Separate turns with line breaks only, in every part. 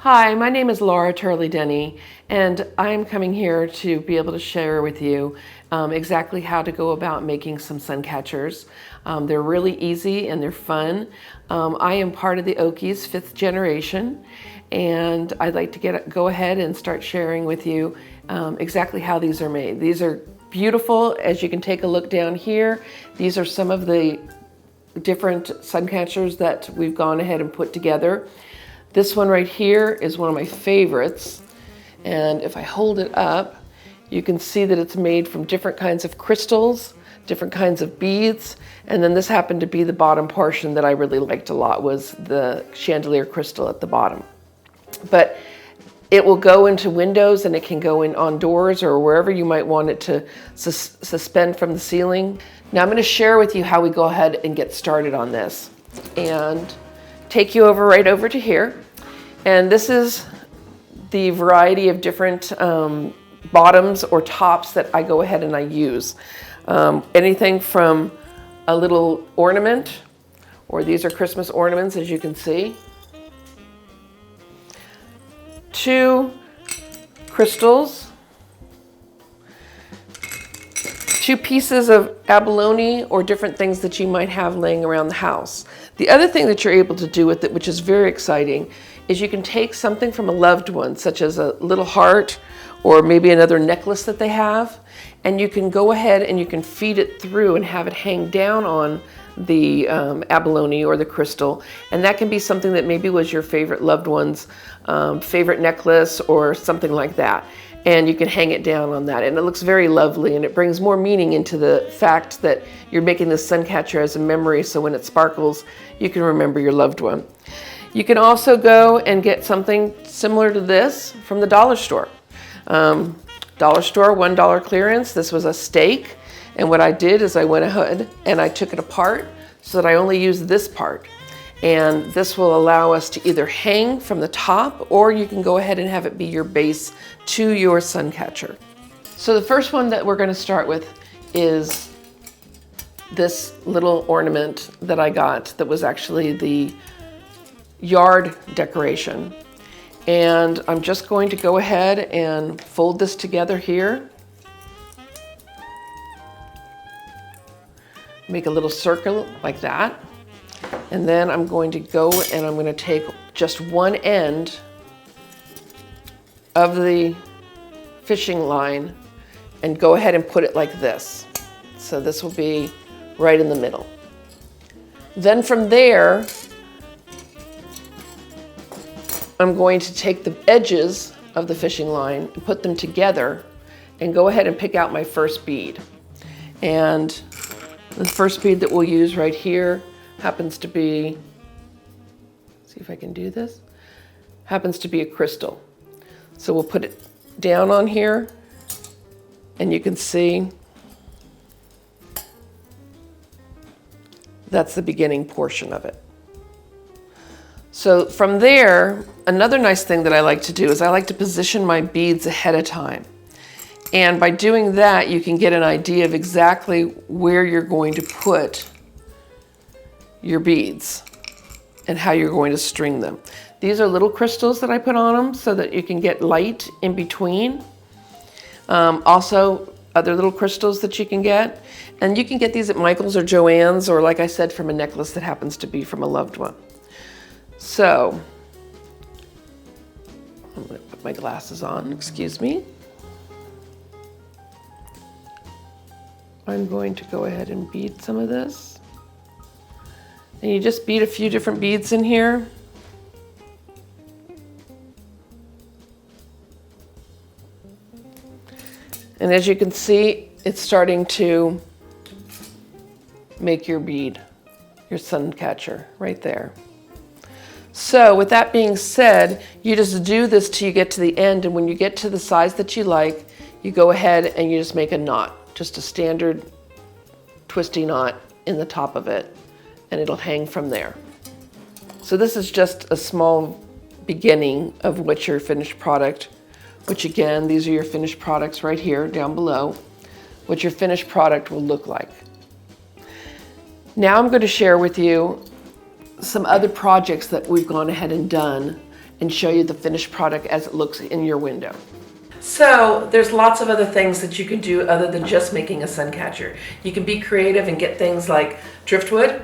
Hi, my name is Laura Turley-Denny, and I'm coming here to be able to share with you exactly how to go about making some sun catchers. They're really easy and they're fun. I am part of the Oakey's 5th generation, and I'd like to go ahead and start sharing with you exactly how these are made. These are beautiful. As you can take a look down here, these are some of the different sun catchers that we've gone ahead and put together. This one right here is one of my favorites, and if I hold it up, you can see that it's made from different kinds of crystals, different kinds of beads, and then this happened to be the bottom portion that I really liked a lot, was the chandelier crystal at the bottom. But it will go into windows, and it can go in on doors or wherever you might want it to suspend from the ceiling. Now I'm going to share with you how we go ahead and get started on this, and take you right over to here. And this is the variety of different bottoms or tops that I go ahead and I use. Anything from a little ornament, or these are Christmas ornaments, as you can see, to crystals, to pieces of abalone or different things that you might have laying around the house. The other thing that you're able to do with it, which is very exciting, is you can take something from a loved one, such as a little heart or maybe another necklace that they have, and you can go ahead and you can feed it through and have it hang down on the abalone or the crystal. And that can be something that maybe was your favorite loved one's favorite necklace or something like that. And you can hang it down on that, and it looks very lovely, and it brings more meaning into the fact that you're making this sun catcher as a memory, so when it sparkles, you can remember your loved one. You can also go and get something similar to this from the dollar store. Dollar store, $1 clearance. This was a stake, and what I did is I went ahead and I took it apart so that I only used this part. And this will allow us to either hang from the top, or you can go ahead and have it be your base to your sun catcher. So the first one that we're going to start with is this little ornament that I got that was actually the yard decoration. And I'm just going to go ahead and fold this together here. Make a little circle like that. And then I'm going to go and I'm going to take just one end of the fishing line and go ahead and put it like this. So this will be right in the middle. Then from there, I'm going to take the edges of the fishing line and put them together and go ahead and pick out my first bead. And the first bead that we'll use right here happens to be, see if I can do this, happens to be a crystal. So we'll put it down on here, and you can see that's the beginning portion of it. So from there, another nice thing that I like to do is I like to position my beads ahead of time. And by doing that, you can get an idea of exactly where you're going to put your beads and how you're going to string them. These are little crystals that I put on them so that you can get light in between. Also, other little crystals that you can get. And you can get these at Michael's or Joann's, or like I said, from a necklace that happens to be from a loved one. So, I'm going to put my glasses on, excuse me. I'm going to go ahead and bead some of this. And you just bead a few different beads in here. And as you can see, it's starting to make your bead, your sun catcher right there. So with that being said, you just do this till you get to the end, and when you get to the size that you like, you go ahead and you just make a knot, just a standard twisty knot in the top of it, and it'll hang from there. So this is just a small beginning of what your finished product, which again, these are your finished products right here down below, what your finished product will look like. Now I'm going to share with you some other projects that we've gone ahead and done and show you the finished product as it looks in your window. So there's lots of other things that you can do other than just making a sun catcher. You can be creative and get things like driftwood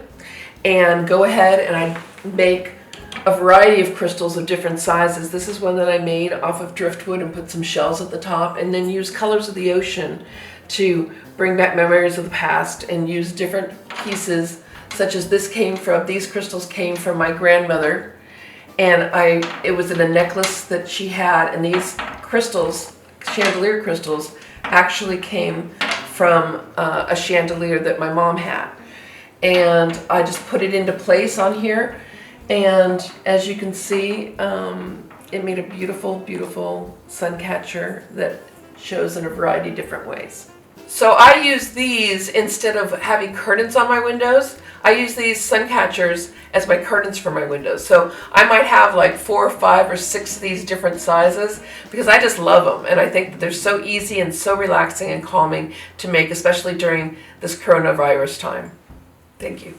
and go ahead and I make a variety of crystals of different sizes. This is one that I made off of driftwood and put some shells at the top, and then use colors of the ocean to bring back memories of the past, and use different pieces such as these crystals came from my grandmother, and it was in a necklace that she had, and these crystals, chandelier crystals, actually came from a chandelier that my mom had. And I just put it into place on here, and as you can see, it made a beautiful, beautiful sun catcher that shows in a variety of different ways. So I use these instead of having curtains on my windows. I use these sun catchers as my curtains for my windows. So I might have like 4 or 5 or 6 of these different sizes because I just love them. And I think that they're so easy and so relaxing and calming to make, especially during this coronavirus time. Thank you.